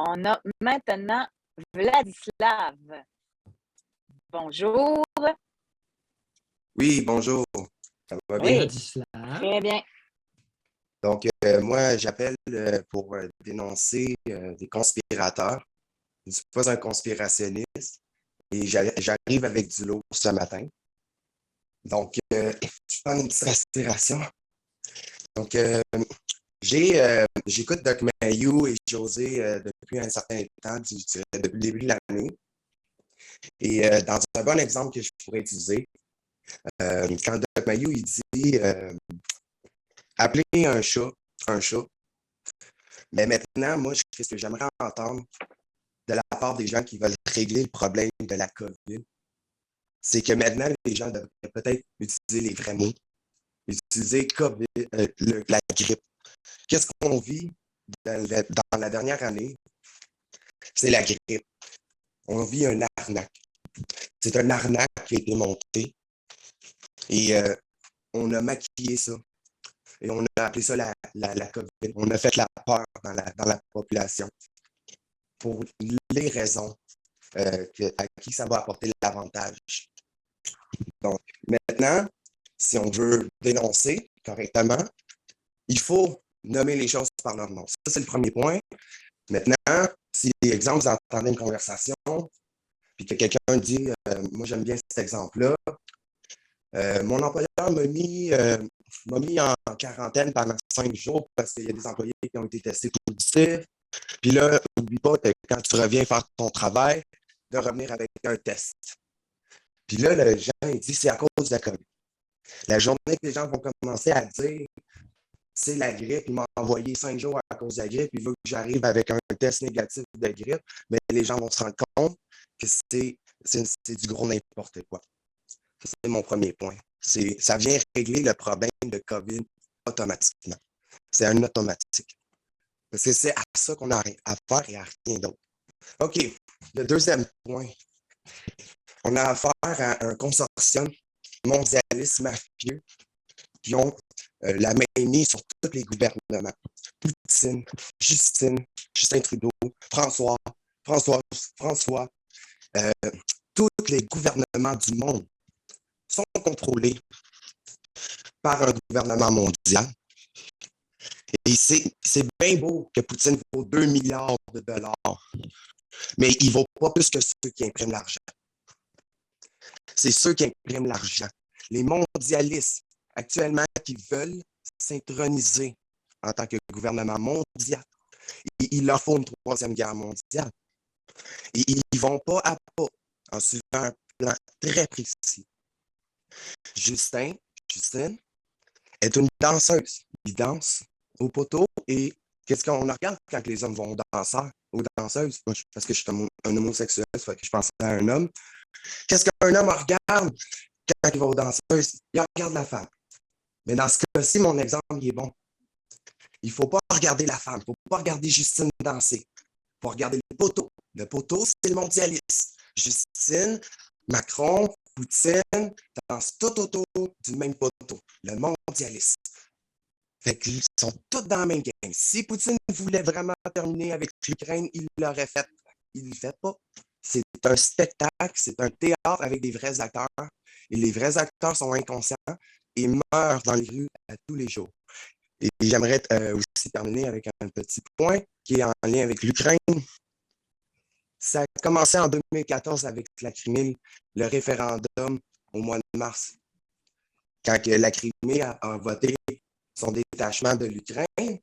On a maintenant Vladislav. Bonjour. Oui, bonjour. Ça va bien? Oui, Vladislav. très bien. Donc, moi, j'appelle pour dénoncer des conspirateurs. Je ne suis pas un conspirationniste et j'arrive avec du lourd ce matin. Donc, je prends une petite respiration. Donc, j'écoute Doc Mayou et José depuis un certain temps, depuis le début de l'année. Et dans un bon exemple que je pourrais utiliser, quand Doc Mayou il dit appeler un chat. Mais maintenant, moi, ce que j'aimerais entendre de la part des gens qui veulent régler le problème de la COVID, c'est que maintenant, les gens devraient peut-être utiliser les vrais mots, utiliser COVID, la grippe. Qu'est-ce qu'on vit dans la dernière année? C'est la grippe. On vit un arnaque. C'est un arnaque qui a été monté et on a maquillé ça. Et on a appelé ça la COVID. On a fait la peur dans la population pour les raisons à qui ça va apporter l'avantage. Donc, maintenant, si on veut dénoncer correctement, il faut nommer les choses par leur nom. Ça, c'est le premier point. Maintenant, si, exemple, vous entendez une conversation, puis que quelqu'un dit moi, j'aime bien cet exemple-là, mon employeur m'a mis en quarantaine pendant 5 jours parce qu'il y a des employés qui ont été testés positifs. Puis là, n'oublie pas que quand tu reviens faire ton travail, de revenir avec un test. Puis là, le gens, il dit c'est à cause de la COVID. La journée que les gens vont commencer à dire c'est la grippe, il m'a envoyé 5 jours à cause de la grippe, il veut que j'arrive avec un test négatif de grippe, mais les gens vont se rendre compte que c'est du gros n'importe quoi. Ça, c'est mon premier point. Ça vient régler le problème de COVID automatiquement. C'est un automatique. Parce que c'est à ça qu'on a à faire et à rien d'autre. OK. Le deuxième point. On a affaire à un consortium mondialiste mafieux qui ont la main mise sur tous les gouvernements. Poutine, Justin Trudeau, François, tous les gouvernements du monde sont contrôlés par un gouvernement mondial. Et c'est bien beau que Poutine vaut 2 milliards de dollars, mais il ne vaut pas plus que ceux qui impriment l'argent. C'est ceux qui impriment l'argent. Les mondialistes, actuellement, qui veulent s'introniser en tant que gouvernement mondial. Il leur faut une troisième guerre mondiale. Et ils ne vont pas à pas en suivant un plan très précis. Justine est une danseuse. Il danse au poteau et qu'est-ce qu'on regarde quand les hommes vont aux danseuses? Moi, parce que je suis un homosexuel, ça fait que je pense à un homme. Qu'est-ce qu'un homme regarde quand il va aux danseuses? Il regarde la femme. Mais dans ce cas-ci, mon exemple, il est bon. Il ne faut pas regarder la femme, il ne faut pas regarder Justine danser. Il faut regarder le poteau. Le poteau, c'est le mondialiste. Justine, Macron, Poutine dansent tout autour du même poteau. Le mondialiste. Fait qu'ils sont tous dans la même game. Si Poutine voulait vraiment terminer avec l'Ukraine, il l'aurait fait. Il ne le fait pas. C'est un spectacle, c'est un théâtre avec des vrais acteurs. Et les vrais acteurs sont inconscients et meurent dans les rues à tous les jours. Et j'aimerais aussi terminer avec un petit point qui est en lien avec l'Ukraine. Ça a commencé en 2014 avec la Crimée, le référendum au mois de mars. Quand la Crimée a voté son détachement de l'Ukraine,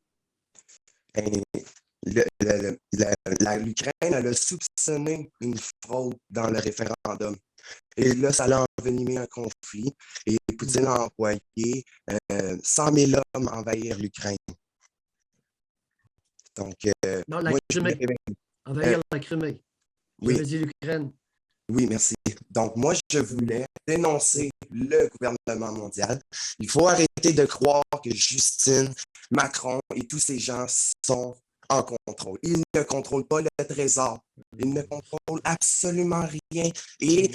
l'Ukraine a soupçonné une fraude dans le référendum. Et là, ça a envenimé un conflit et Poutine a envoyé 100 000 hommes envahir l'Ukraine. Donc, non, la Crimée. Envahir la Crimée. Oui. J'avais dit l'Ukraine. Oui, merci. Donc, moi, je voulais dénoncer le gouvernement mondial. Il faut arrêter de croire que Justine, Macron et tous ces gens sont en contrôle. Ils ne contrôlent pas le trésor. Ils ne contrôlent absolument rien. Et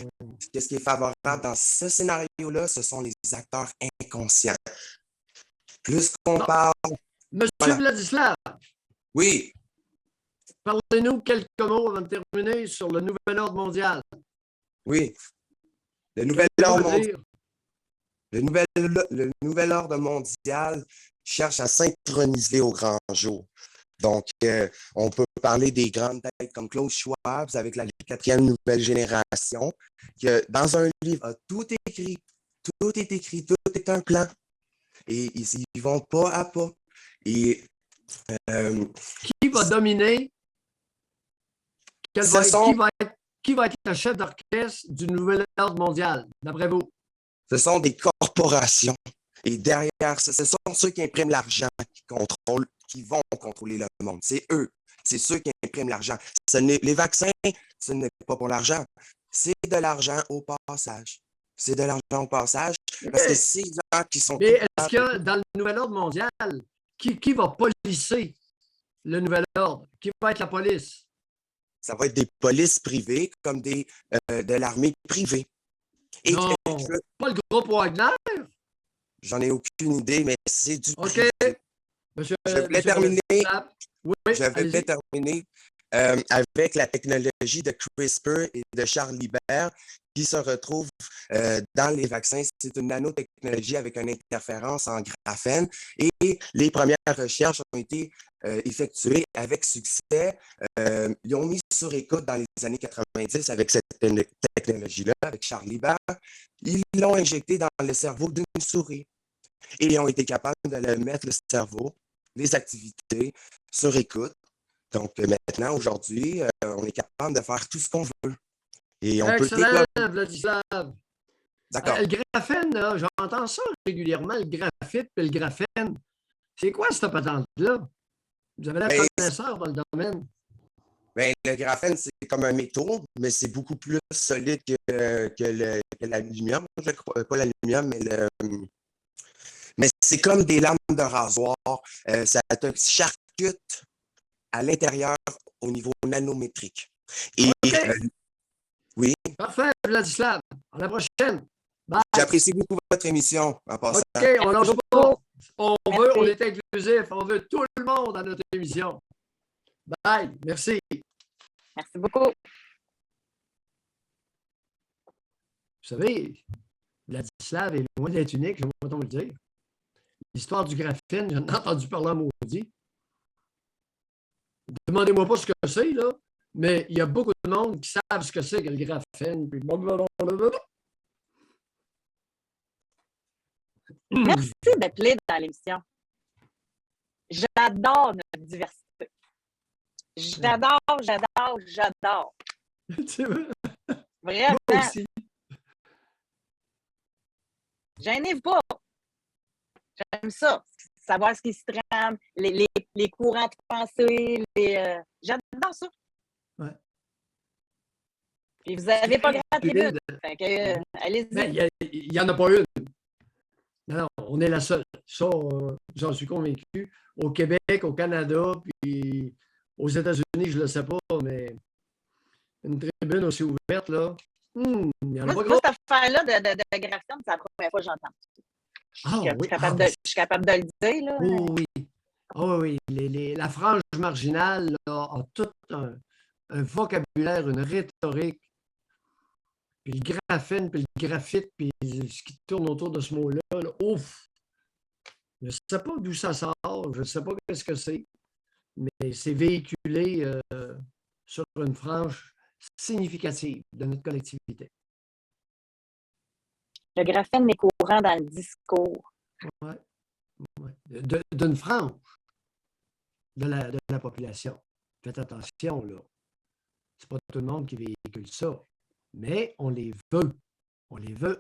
ce qui est favorable dans ce scénario-là, ce sont les acteurs inconscients. Plus qu'on parle... Monsieur Voilà. Vladislav. Oui. Parlez-nous quelques mots avant de terminer sur le nouvel ordre mondial. Oui, le nouvel ordre mondial. Le nouvel ordre mondial cherche à synchroniser au grand jour. Donc, on peut parler des grandes têtes comme Klaus Schwab avec la quatrième nouvelle génération, qui, dans un livre, a tout écrit, tout est écrit, tout est un plan. Et ils vont pas à pas. Et, qui va dominer? Qui va être le chef d'orchestre du nouvel ordre mondial, d'après vous? Ce sont des corporations. Et derrière, ce sont ceux qui impriment l'argent qui vont contrôler le monde. C'est eux. C'est ceux qui impriment l'argent. Les vaccins, ce n'est pas pour l'argent. C'est de l'argent au passage. C'est de l'argent au passage parce que c'est gens qui sont... Mais est-ce que dans le nouvel ordre mondial, qui va policer le nouvel ordre? Qui va être la police? Ça va être des polices privées comme de l'armée privée. Et non, pas le groupe Wagner? J'en ai aucune idée, mais c'est du privé. Je voulais terminer avec la technologie de CRISPR et de Charles Libert qui se retrouve dans les vaccins. C'est une nanotechnologie avec une interférence en graphène et les premières recherches ont été effectuées avec succès. Ils ont mis sur écoute dans les années 90 avec cette technologie-là, avec Charles Libert. Ils l'ont injecté dans le cerveau d'une souris et ils ont été capables de le mettre le cerveau, les activités sur écoute. Donc maintenant, aujourd'hui, on est capable de faire tout ce qu'on veut. Et on excellent, Vladislav. D'accord. Le graphène, j'entends ça régulièrement, le graphite et le graphène. C'est quoi cette patente-là? Vous avez la connaisseur dans le domaine. Bien, le graphène, c'est comme un métaux, mais c'est beaucoup plus solide que l'aluminium. Je crois, pas l'aluminium, mais c'est comme des lames de rasoir. Ça te charcute à l'intérieur au niveau nanométrique. Et, oui. Parfait, Vladislav. À la prochaine. Bye. J'apprécie beaucoup votre émission en passant. OK, on lâche pas. On est inclusif. On veut tout le monde à notre émission. Bye. Merci. Merci beaucoup. Vous savez, Vladislav est loin d'être unique, je vais pas le dire. L'histoire du graphène, j'en ai entendu parler en maudit. Demandez-moi pas ce que c'est, là, mais il y a beaucoup de monde qui savent ce que c'est que le graphène. Merci d'être là dans l'émission. J'adore notre diversité. J'adore. Tu vois? Vraiment. Moi aussi. Gênez-vous pas. J'aime ça. Savoir ce qui se trame, les courants de pensée. J'adore ça. Ouais. Puis vous n'avez pas grande tribune. Allez-y. Il n'y en a pas une. Non, on est la seule. Ça, j'en suis convaincu. Au Québec, au Canada, puis aux États-Unis, je ne le sais pas, mais une tribune aussi ouverte, là. Il y en a pas gros. Cette affaire-là de graphène, c'est la première fois que j'entends. Je suis capable de le dire. Là. Oh, oui. Oh, oui. La frange marginale là, a tout un vocabulaire, une rhétorique. Puis le graphène, puis le graphite, puis ce qui tourne autour de ce mot-là, là, ouf! Je ne sais pas d'où ça sort, je ne sais pas ce que c'est, mais c'est véhiculé sur une frange significative de notre collectivité. Le graphène est courant dans le discours. Oui. D'une frange de la population. Faites attention, là. C'est pas tout le monde qui véhicule ça. Mais on les veut. On les veut